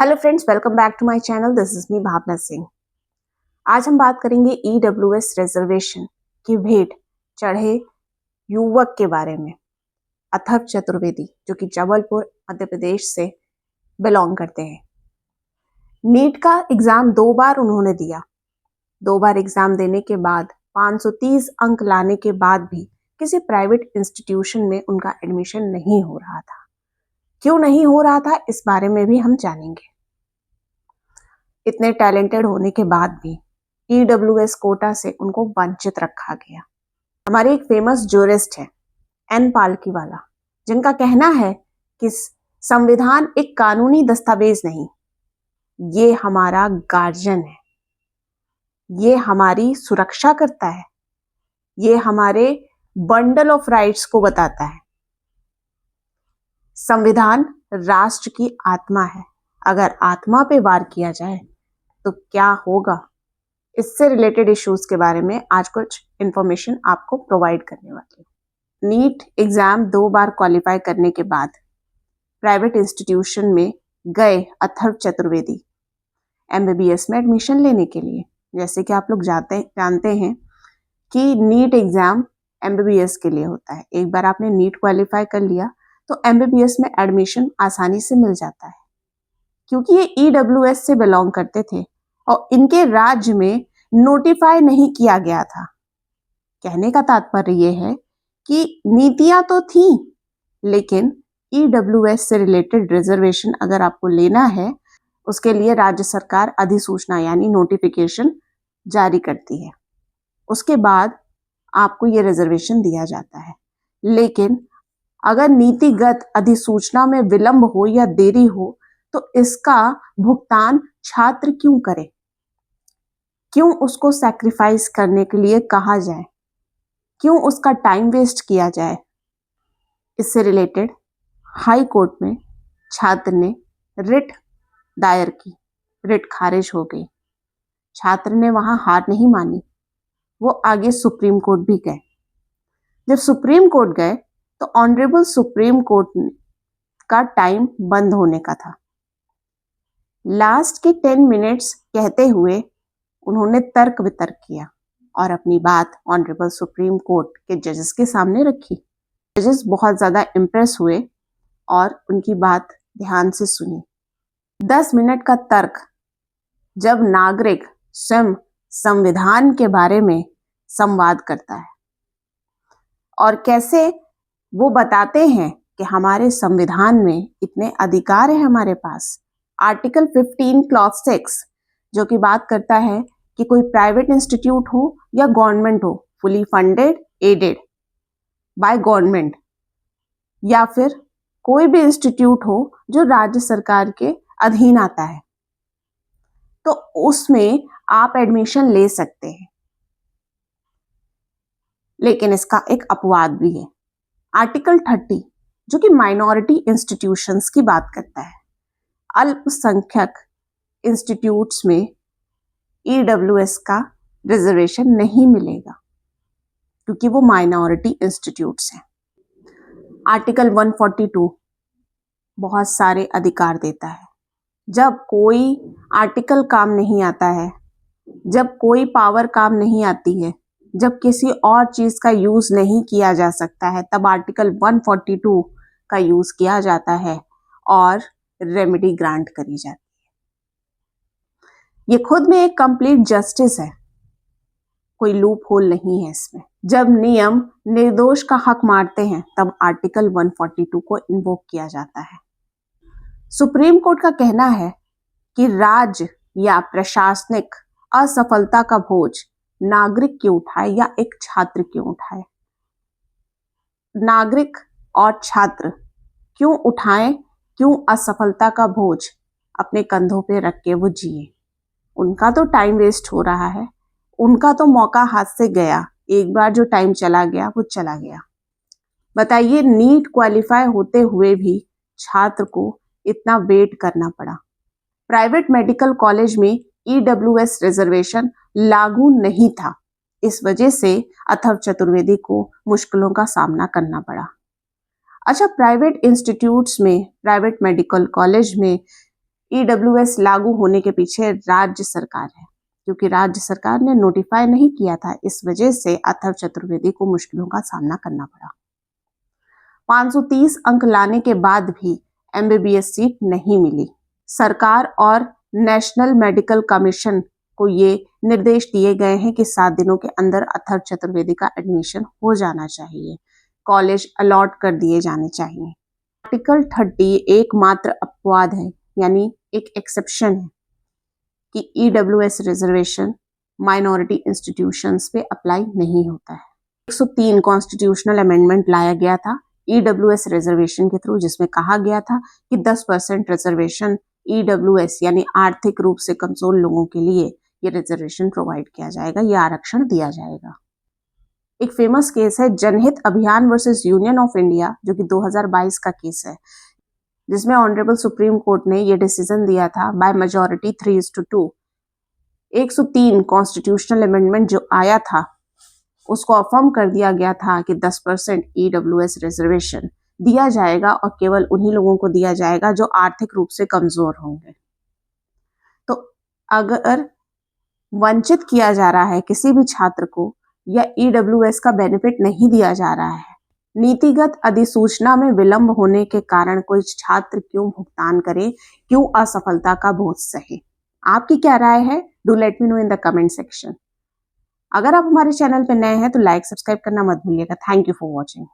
Hello friends, welcome back to my channel. This is me Bhavna Singh. आज हम बात करेंगे ईडब्ल्यूएस रिजर्वेशन की भेंट चढ़े युवक के बारे में, अथर्व चतुर्वेदी, जो कि जबलपुर मध्य प्रदेश से बिलोंग करते हैं। नीट का एग्जाम 2 बार उन्होंने दिया। 2 बार एग्जाम देने के बाद 530 अंक लाने के बाद भी किसी प्राइवेट इंस्टीट्यूशन में उनका एडमिशन नहीं हो रहा था। क्यों नहीं हो रहा था, इस बारे में भी हम जानेंगे। इतने टैलेंटेड होने के बाद भी ईडब्ल्यूएस कोटा से उनको वंचित रखा गया। हमारे एक फेमस जूरिस्ट है एन पालकीवाला, जिनका कहना है कि संविधान एक कानूनी दस्तावेज नहीं, ये हमारा गार्जियन है, ये हमारी सुरक्षा करता है, ये हमारे बंडल ऑफ राइट्स को बताता है। संविधान राष्ट्र की आत्मा है, अगर आत्मा पे वार किया जाए तो क्या होगा। इससे रिलेटेड इश्यूज के बारे में आज कुछ इंफॉर्मेशन आपको प्रोवाइड करने वाली हूँ। नीट एग्जाम 2 बार क्वालिफाई करने के बाद प्राइवेट इंस्टीट्यूशन में गए अथर्व चतुर्वेदी एमबीबीएस में एडमिशन लेने के लिए। जैसे कि आप लोग जानते हैं कि नीट एग्जाम एमबीबीएस के लिए होता है। एक बार आपने नीट क्वालिफाई कर लिया तो एमबीबीएस में एडमिशन आसानी से मिल जाता है। क्योंकि ये ईडब्ल्यूएस से बिलोंग करते थे और इनके राज्य में नोटिफाई नहीं किया गया था। कहने का तात्पर्य यह है कि नीतियां तो थी, लेकिन ईडब्ल्यूएस से रिलेटेड रिजर्वेशन अगर आपको लेना है, उसके लिए राज्य सरकार अधिसूचना यानी नोटिफिकेशन जारी करती है। उसके बाद आपको ये रिजर्वेशन दिया जाता है। लेकिन अगर नीतिगत अधिसूचना में विलंब हो या देरी हो तो इसका भुगतान छात्र क्यों करे, क्यों उसको सैक्रिफाइस करने के लिए कहा जाए, क्यों उसका टाइम वेस्ट किया जाए। इससे रिलेटेड हाई कोर्ट में छात्र ने रिट दायर की, रिट खारिज हो गई। छात्र ने वहां हार नहीं मानी, वो आगे सुप्रीम कोर्ट भी गए। जब सुप्रीम कोर्ट गए तो ऑनरेबल सुप्रीम कोर्ट का टाइम बंद होने का था। लास्ट के 10 मिनट्स कहते हुए उन्होंने तर्क वितर्क किया और अपनी बात ऑनरेबल सुप्रीम कोर्ट के जजेस के सामने रखी। जजेस बहुत ज्यादा इम्प्रेस हुए और उनकी बात ध्यान से सुनी। 10 मिनट का तर्क जब नागरिक स्वयं संविधान के बारे में संवाद करता है और कैसे वो बताते हैं कि हमारे संविधान में इतने अधिकार है हमारे पास। आर्टिकल 15 क्लॉज 6 जो कि बात करता है कि कोई प्राइवेट इंस्टीट्यूट हो या गवर्नमेंट हो, fully funded, aided by government, या फिर कोई भी इंस्टीट्यूट हो जो राज्य सरकार के अधीन आता है, तो उसमें आप एडमिशन ले सकते हैं। लेकिन इसका एक अपवाद भी है। आर्टिकल 30 जो कि माइनॉरिटी इंस्टीट्यूशंस की बात करता है। अल्पसंख्यक इंस्टीट्यूट्स में ईडब्ल्यूएस का रिजर्वेशन नहीं मिलेगा क्योंकि वो माइनॉरिटी इंस्टीट्यूट्स हैं। आर्टिकल 142 बहुत सारे अधिकार देता है। जब कोई आर्टिकल काम नहीं आता है, जब कोई पावर काम नहीं आती है, जब किसी और चीज का यूज नहीं किया जा सकता है, तब आर्टिकल 142 का यूज किया जाता है और रेमेडी ग्रांट करी जाती है। ये खुद में एक कंप्लीट जस्टिस है, कोई लूप होल नहीं है इसमें। जब नियम निर्दोष का हक मारते हैं तब आर्टिकल 142 को इन्वोक किया जाता है। सुप्रीम कोर्ट का कहना है कि राज्य या प्रशासनिक असफलता का बोझ नागरिक क्यों उठाए या एक छात्र क्यों उठाए। नागरिक और छात्र क्यों उठाएं, क्यों असफलता का बोझ अपने कंधों पे रख के वो जिए। उनका तो टाइम वेस्ट हो रहा है, उनका तो मौका हाथ से गया। एक बार जो टाइम चला गया वो चला गया। बताइए, नीट क्वालिफाई होते हुए भी छात्र को इतना वेट करना पड़ा। प्राइवेट मेडिकल कॉलेज में ईडब्ल्यूएस रिजर्वेशन लागू नहीं था। इस वजह से अथर्व चतुर्वेदी को मुश्किलों का सामना करना पड़ा। अच्छा, प्राइवेट इंस्टीट्यूट्स में, प्राइवेट मेडिकल कॉलेज में ईडब्ल्यूएस लागू होने के पीछे राज्य सरकार है, क्योंकि राज्य सरकार ने नोटिफाई नहीं किया था, इस वजह से अथर्व चतुर्वेदी को मुश्किलों का सामना करना पड़ा। 530 अंक लाने के बाद भी एमबीबीएस सीट नहीं मिली। सरकार और नेशनल मेडिकल कमीशन को ये निर्देश दिए गए हैं कि 7 दिनों के अंदर अथर्व चतुर्वेदी का एडमिशन हो जाना चाहिए, कॉलेज अलॉट कर दिए जाने चाहिए। आर्टिकल 30 एकमात्र अपवाद है, यानी एक एक्सेप्शन है कि ईडब्ल्यूएस रिजर्वेशन माइनॉरिटी इंस्टीट्यूशंस पे अप्लाई नहीं होता है। 103 कॉन्स्टिट्यूशनल अमेंडमेंट लाया गया था ईडब्ल्यूएस रिजर्वेशन के थ्रू, जिसमें कहा गया था कि 10% रिजर्वेशन ईडब्ल्यूएस यानी आर्थिक रूप से कमजोर लोगों के लिए ये रिजर्वेशन प्रोवाइड किया जाएगा, ये आरक्षण दिया जाएगा। एक फेमस केस है जनहित अभियान वर्सेस यूनियन ऑफ इंडिया, जो कि 2022 का केस है, जिसमें ऑनरेबल सुप्रीम कोर्ट ने ये डिसीजन दिया था बाय मेजॉरिटी 3:2। 103 कॉन्स्टिट्यूशनल अमेंडमेंट जो आया था उसको अफर्म कर दिया गया था कि 10% ईडब्ल्यूएस रिजर्वेशन दिया जाएगा और केवल उन्हीं लोगों को दिया जाएगा जो आर्थिक रूप से कमजोर होंगे। तो अगर वंचित किया जा रहा है किसी भी छात्र को या ईडब्ल्यूएस का बेनिफिट नहीं दिया जा रहा है, नीतिगत अधिसूचना में विलंब होने के कारण कोई छात्र क्यों भुगतान करे, क्यों असफलता का बोझ सहे? आपकी क्या राय है? Do let me know in the comment section. अगर आप हमारे चैनल पर नए हैं तो लाइक सब्सक्राइब करना मत भूलिएगा। Thank you for watching.